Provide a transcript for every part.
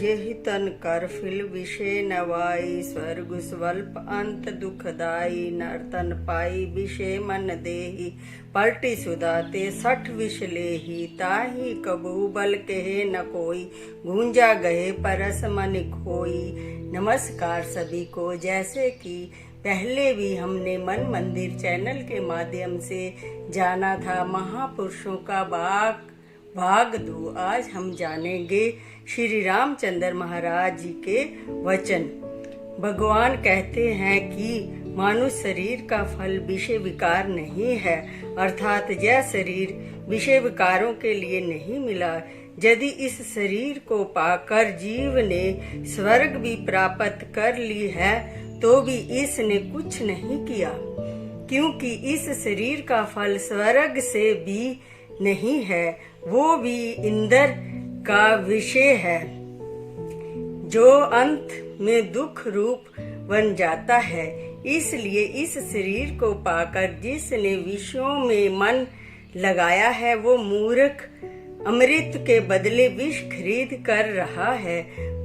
यही तन कर फिल विषय नवाई, स्वर्ग स्वल्प अंत दुखदाई, नर्तन पाई विषय मन देही, पलटी सुदाते सठ विष लेही, ताही कबू बल कहे न कोई, गूंजा गए परस मन खोई। नमस्कार सभी को। जैसे कि पहले भी हमने मन मंदिर चैनल के माध्यम से जाना था महापुरुषों का भाग 2, आज हम जानेंगे श्री रामचंद्र महाराज जी के वचन। भगवान कहते हैं कि मानुष शरीर का फल विषय विकार नहीं है, अर्थात यह शरीर विषय विकारों के लिए नहीं मिला। यदि इस शरीर को पाकर जीव ने स्वर्ग भी प्राप्त कर ली है तो भी इसने कुछ नहीं किया, क्योंकि इस शरीर का फल स्वर्ग से भी नहीं है, वो भी इंद्र का विषय है, जो अंत में दुख रूप बन जाता है। इसलिए इस शरीर को पाकर जिसने विषयों में मन लगाया है वो मूर्ख अमृत के बदले विष खरीद कर रहा है।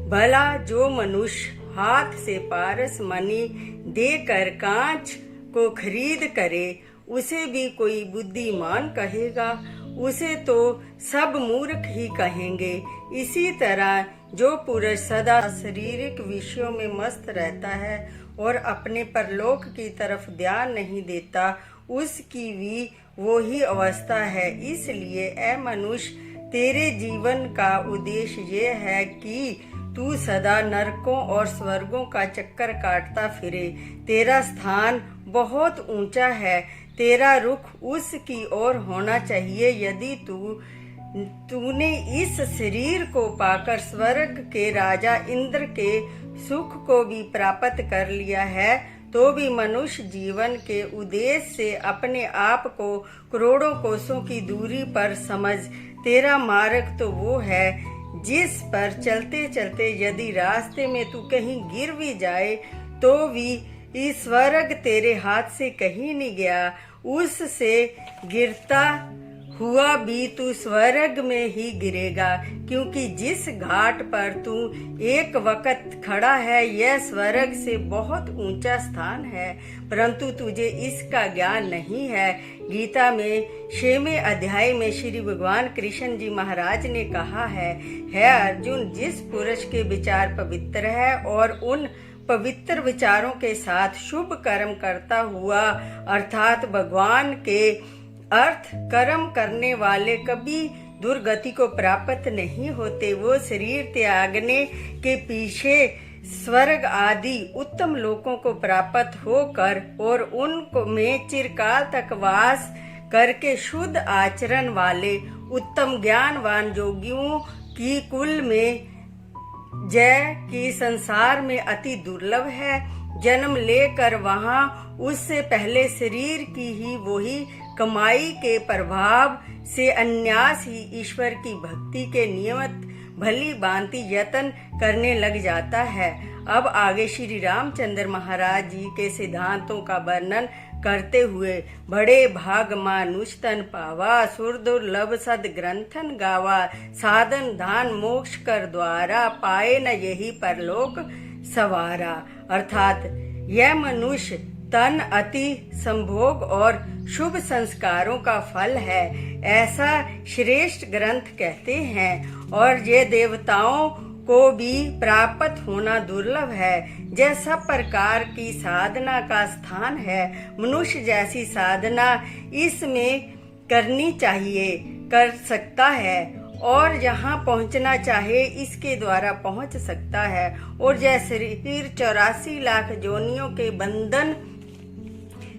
भला जो मनुष्य हाथ से पारस मणि देकर कांच को खरीद करे उसे भी कोई बुद्धिमान कहेगा, उसे तो सब मूर्ख ही कहेंगे। इसी तरह जो पुरुष सदा शारीरिक विषयों में मस्त रहता है और अपने परलोक की तरफ ध्यान नहीं देता, उसकी भी वही अवस्था है। इसलिए ऐ मनुष्य, तेरे जीवन का उद्देश्य ये है कि तू सदा नरकों और स्वर्गों का चक्कर काटता फिरे। तेरा स्थान बहुत ऊंचा है, तेरा रुख उसकी ओर होना चाहिए। यदि तूने इस शरीर को पाकर स्वर्ग के राजा इंद्र के सुख को भी प्राप्त कर लिया है तो भी मनुष्य जीवन के उद्देश्य से अपने आप को करोड़ों कोसों की दूरी पर समझ। तेरा मार्ग तो वो है जिस पर चलते चलते यदि रास्ते में तू कहीं गिर भी जाए तो भी इस स्वर्ग तेरे हाथ से कहीं नहीं गया, उससे गिरता हुआ भी तू स्वर्ग में ही गिरेगा। क्योंकि जिस घाट पर तू एक वक्त खड़ा है यह स्वर्ग से बहुत ऊंचा स्थान है, परंतु तुझे इसका ज्ञान नहीं है। गीता में 6वें अध्याय में श्री भगवान कृष्ण जी महाराज ने कहा है, हे अर्जुन, जिस पुरुष के विचार पवित्र है और उन पवित्र विचारों के साथ शुभ कर्म करता हुआ अर्थात भगवान के अर्थ कर्म करने वाले कभी दुर्गति को प्राप्त नहीं होते, वो शरीर त्यागने के पीछे स्वर्ग आदि उत्तम लोकों को प्राप्त होकर और उनको में चिरकाल तक वास करके शुद्ध आचरण वाले उत्तम ज्ञानवान योगियों की कुल में जय की संसार में अति दुर्लभ है। जन्म लेकर वहां उससे पहले शरीर की ही वही कमाई के प्रभाव से अन्यास ही ईश्वर की भक्ति के नियमित भली भांति यत्न करने लग जाता है। अब आगे श्री रामचंद्र महाराज जी के सिद्धांतों का वर्णन करते हुए, बड़े भाग मानुष तन पावा, सुर दुर्लभ सद ग्रंथन गावा, साधन धान मोक्ष कर द्वारा, पाए न यही परलोक सवारा। अर्थात यह मनुष्य तन अति संभोग और शुभ संस्कारों का फल है, ऐसा श्रेष्ठ ग्रंथ कहते हैं, और ये देवताओं को भी प्राप्त होना दुर्लभ है। यह सब प्रकार की साधना का स्थान है। मनुष्य जैसी साधना इसमें करनी चाहिए, कर सकता है, और जहाँ पहुँचना चाहे इसके द्वारा पहुँच सकता है। और यह शरीर 84 लाख योनियों के बंधन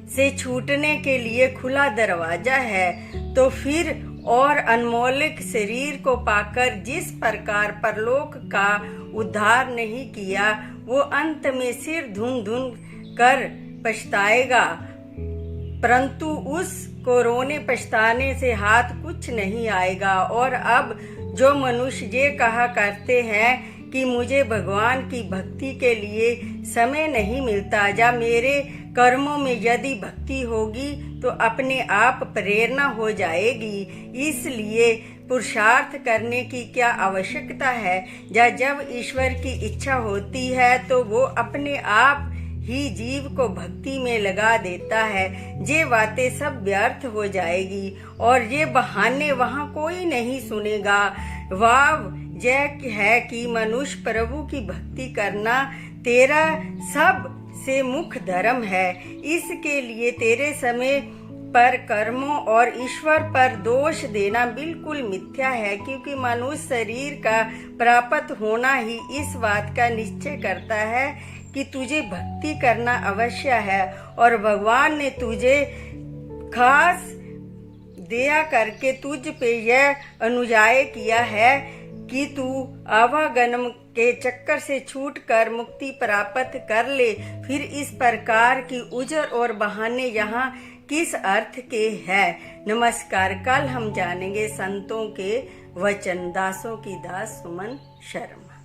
से छूटने के लिए खुला दरवाजा है। तो फिर और अनमोलिक शरीर को पाकर जिस प्रकार परलोक का उद्धार नहीं किया, वो अंत में सिर धुन धुन कर पछताएगा, परंतु उसको रोने पछताने से हाथ कुछ नहीं आएगा। और अब जो मनुष्य ये कहा करते हैं कि मुझे भगवान की भक्ति के लिए समय नहीं मिलता, या मेरे कर्मों में यदि भक्ति होगी तो अपने आप प्रेरणा हो जाएगी, इसलिए पुरुषार्थ करने की क्या आवश्यकता है। जब ईश्वर की इच्छा होती है तो वो अपने आप ही जीव को भक्ति में लगा देता है। ये बातें सब व्यर्थ हो जाएगी और ये बहाने वहाँ कोई नहीं सुनेगा। वाव यह है कि मनुष्य प्रभु की भक्ति करना तेरा सब से मुख्य धर्म है। इसके लिए तेरे समय पर कर्मों और ईश्वर पर दोष देना बिल्कुल मिथ्या है, क्योंकि मनुष्य शरीर का प्राप्त होना ही इस बात का निश्चय करता है कि तुझे भक्ति करना अवश्य है। और भगवान ने तुझे खास दया करके तुझ पे यह अनुजाय किया है कि तू आवागमन के चक्कर से छूट कर मुक्ति प्राप्त कर ले। फिर इस प्रकार की उजर और बहाने यहाँ किस अर्थ के हैं। नमस्कार। कल हम जानेंगे संतों के वचन। दासों की दास सुमन शर्मा।